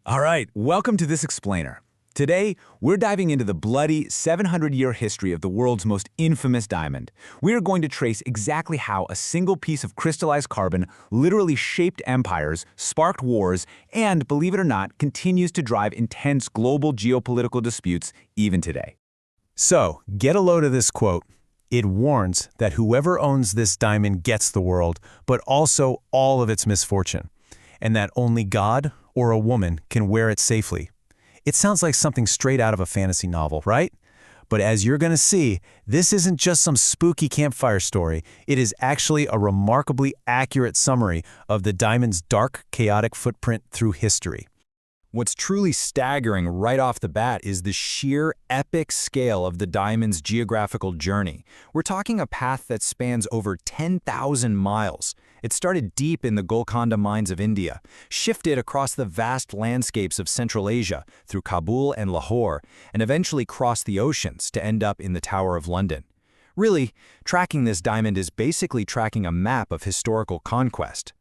All right, welcome to This Explainer. Today, we're diving into the bloody 700-year history of the world's most infamous diamond. We are going to trace exactly how a single piece of crystallized carbon literally shaped empires, sparked wars, and, believe it or not, continues to drive intense global geopolitical disputes even today. So, get a load of this quote. It warns that whoever owns this diamond gets the world, but also all of its misfortune, and that only God or a woman can wear it safely. It sounds like something straight out of a fantasy novel, right? But as you're going to see, this isn't just some spooky campfire story. It is actually a remarkably accurate summary of the diamond's dark, chaotic footprint through history. What's truly staggering right off the bat is the sheer epic scale of the diamond's geographical journey. We're talking a path that spans over 10,000 miles. It started deep in the Golconda mines of India, shifted across the vast landscapes of Central Asia through Kabul and Lahore, and eventually crossed the oceans to end up in the Tower of London. Really, tracking this diamond is basically tracking a map of historical conquest.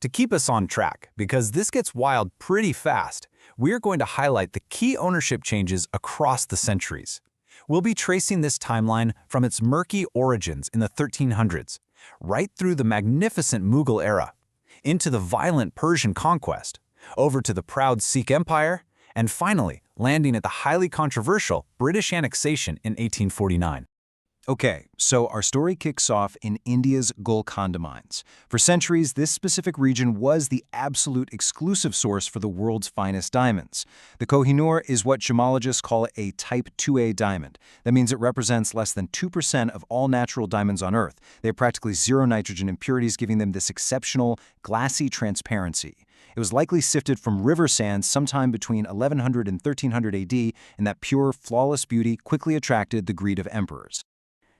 To keep us on track, because this gets wild pretty fast, we're going to highlight the key ownership changes across the centuries. We'll be tracing this timeline from its murky origins in the 1300s, right through the magnificent Mughal era, into the violent Persian conquest, over to the proud Sikh Empire, and finally landing at the highly controversial British annexation in 1849. Okay, so our story kicks off in India's Golconda mines. For centuries, this specific region was the absolute exclusive source for the world's finest diamonds. The Koh-i-Noor is what gemologists call a Type 2A diamond. That means it represents less than 2% of all natural diamonds on Earth. They have practically zero nitrogen impurities, giving them this exceptional, glassy transparency. It was likely sifted from river sands sometime between 1100 and 1300 AD, and that pure, flawless beauty quickly attracted the greed of emperors.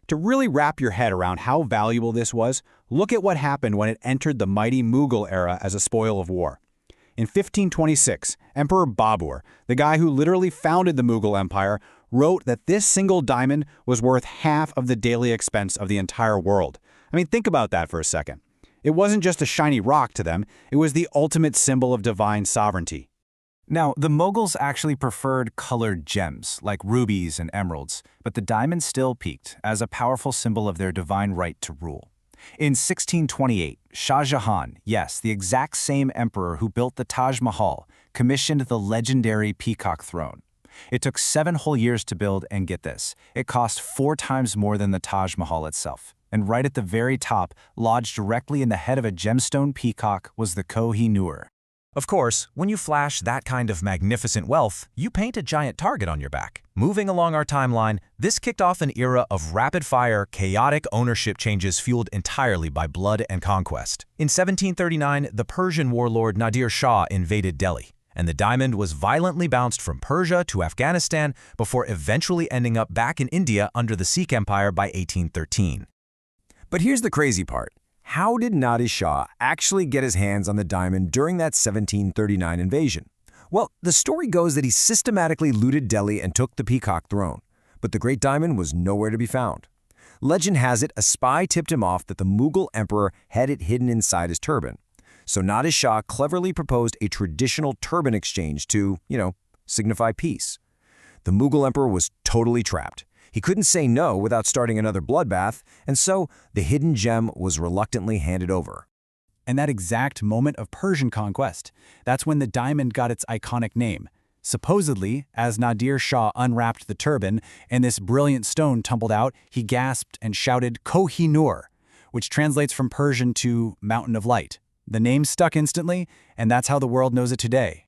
To really wrap your head around how valuable this was, look at what happened when it entered the mighty Mughal era as a spoil of war. In 1526, Emperor Babur, the guy who literally founded the Mughal Empire, wrote that this single diamond was worth half of the daily expense of the entire world. I mean, think about that for a second. It wasn't just a shiny rock to them, it was the ultimate symbol of divine sovereignty. Now, the Mughals actually preferred colored gems, like rubies and emeralds, but the diamond still peaked as a powerful symbol of their divine right to rule. In 1628, Shah Jahan, yes, the exact same emperor who built the Taj Mahal, commissioned the legendary peacock throne. It took 7 whole years to build, and get this, it cost 4 times more than the Taj Mahal itself. And right at the very top, lodged directly in the head of a gemstone peacock, was the Koh-i-Noor. Of course, when you flash that kind of magnificent wealth, you paint a giant target on your back. Moving along our timeline, this kicked off an era of rapid-fire, chaotic ownership changes fueled entirely by blood and conquest. In 1739, the Persian warlord Nadir Shah invaded Delhi, and the diamond was violently bounced from Persia to Afghanistan before eventually ending up back in India under the Sikh Empire by 1813. But here's the crazy part. How did Nadir Shah actually get his hands on the diamond during that 1739 invasion? Well, the story goes that he systematically looted Delhi and took the peacock throne, but the great diamond was nowhere to be found. Legend has it a spy tipped him off that the Mughal emperor had it hidden inside his turban. So Nadir Shah cleverly proposed a traditional turban exchange to, signify peace. The Mughal emperor was totally trapped. He couldn't say no without starting another bloodbath, and so the hidden gem was reluctantly handed over. And that exact moment of Persian conquest, that's when the diamond got its iconic name. Supposedly, as Nadir Shah unwrapped the turban and this brilliant stone tumbled out, he gasped and shouted Koh-i-Noor, which translates from Persian to Mountain of Light. The name stuck instantly, and that's how the world knows it today.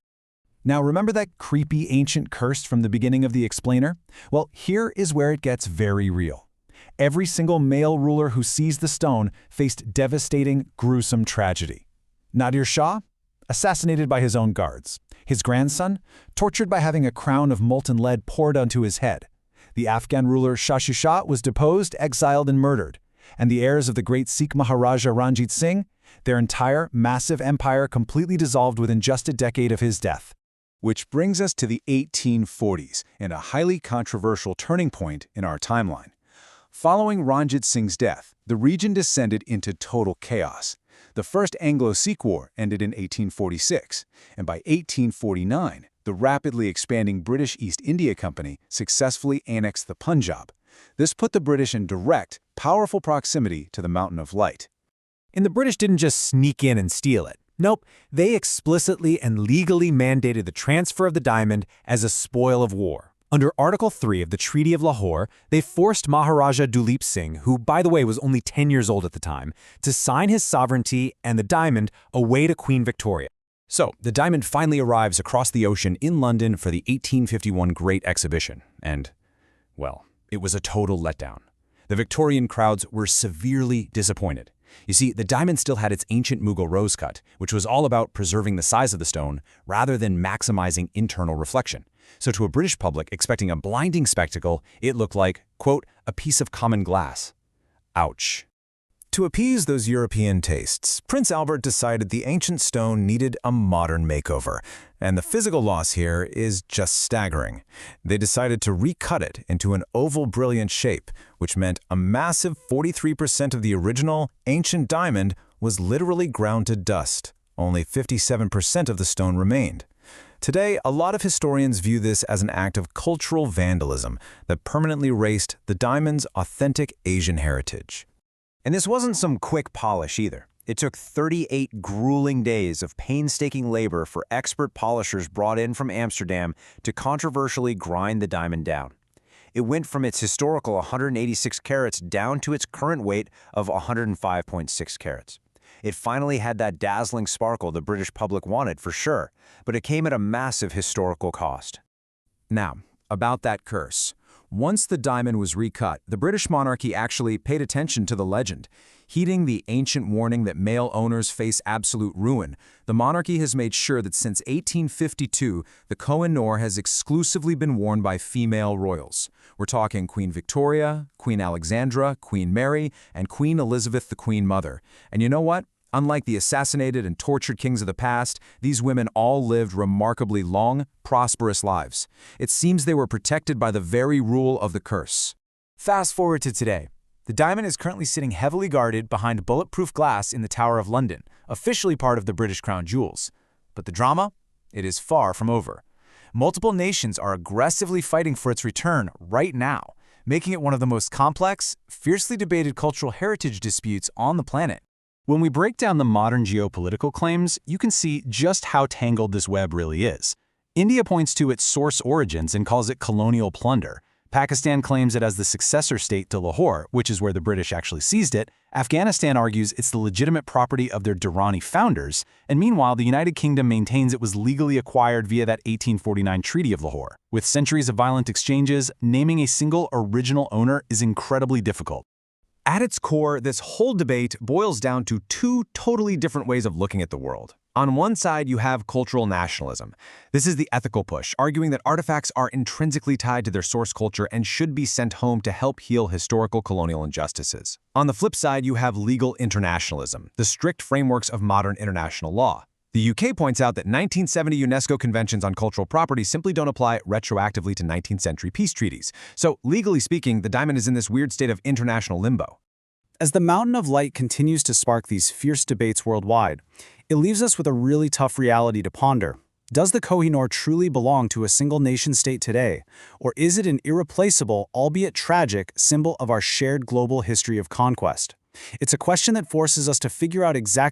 Now, remember that creepy ancient curse from the beginning of The Explainer? Well, here is where it gets very real. Every single male ruler who seized the stone faced devastating, gruesome tragedy. Nadir Shah, assassinated by his own guards. His grandson, tortured by having a crown of molten lead poured onto his head. The Afghan ruler Shah Shuja was deposed, exiled, and murdered. And the heirs of the great Sikh Maharaja Ranjit Singh, their entire massive empire completely dissolved within just a decade of his death. Which brings us to the 1840s and a highly controversial turning point in our timeline. Following Ranjit Singh's death, the region descended into total chaos. The First Anglo-Sikh War ended in 1846, and by 1849, the rapidly expanding British East India Company successfully annexed the Punjab. This put the British in direct, powerful proximity to the Mountain of Light. And the British didn't just sneak in and steal it. Nope, they explicitly and legally mandated the transfer of the diamond as a spoil of war. Under Article 3 of the Treaty of Lahore, they forced Maharaja Duleep Singh, who by the way was only 10 years old at the time, to sign his sovereignty and the diamond away to Queen Victoria. So, the diamond finally arrives across the ocean in London for the 1851 Great Exhibition, and, well, it was a total letdown. The Victorian crowds were severely disappointed. You see, the diamond still had its ancient Mughal rose cut, which was all about preserving the size of the stone rather than maximizing internal reflection. So to a British public expecting a blinding spectacle, it looked like, quote, a piece of common glass. Ouch. To appease those European tastes, Prince Albert decided the ancient stone needed a modern makeover, and the physical loss here is just staggering. They decided to recut it into an oval brilliant shape, which meant a massive 43% of the original ancient diamond was literally ground to dust. Only 57% of the stone remained. Today, a lot of historians view this as an act of cultural vandalism that permanently erased the diamond's authentic Asian heritage. And this wasn't some quick polish either. It took 38 grueling days of painstaking labor for expert polishers brought in from Amsterdam to controversially grind the diamond down. It went from its historical 186 carats down to its current weight of 105.6 carats. It finally had that dazzling sparkle the British public wanted for sure, but it came at a massive historical cost. Now, about that curse. Once the diamond was recut, the British monarchy actually paid attention to the legend. Heeding the ancient warning that male owners face absolute ruin, the monarchy has made sure that since 1852, the Koh-i-Noor has exclusively been worn by female royals. We're talking Queen Victoria, Queen Alexandra, Queen Mary, and Queen Elizabeth, the Queen Mother. And you know what? Unlike the assassinated and tortured kings of the past, these women all lived remarkably long, prosperous lives. It seems they were protected by the very rule of the curse. Fast forward to today. The diamond is currently sitting heavily guarded behind bulletproof glass in the Tower of London, officially part of the British Crown Jewels. But the drama? It is far from over. Multiple nations are aggressively fighting for its return right now, making it one of the most complex, fiercely debated cultural heritage disputes on the planet. When we break down the modern geopolitical claims, you can see just how tangled this web really is. India points to its source origins and calls it colonial plunder. Pakistan claims it as the successor state to Lahore, which is where the British actually seized it. Afghanistan argues it's the legitimate property of their Durrani founders. And meanwhile, the United Kingdom maintains it was legally acquired via that 1849 Treaty of Lahore. With centuries of violent exchanges, naming a single original owner is incredibly difficult. At its core, this whole debate boils down to two totally different ways of looking at the world. On one side, you have cultural nationalism. This is the ethical push, arguing that artifacts are intrinsically tied to their source culture and should be sent home to help heal historical colonial injustices. On the flip side, you have legal internationalism, the strict frameworks of modern international law. The UK points out that 1970 UNESCO conventions on cultural property simply don't apply retroactively to 19th century peace treaties. So, legally speaking, the diamond is in this weird state of international limbo. As the Mountain of Light continues to spark these fierce debates worldwide, it leaves us with a really tough reality to ponder. Does the Koh-i-Noor truly belong to a single nation-state today, or is it an irreplaceable, albeit tragic, symbol of our shared global history of conquest? It's a question that forces us to figure out exactly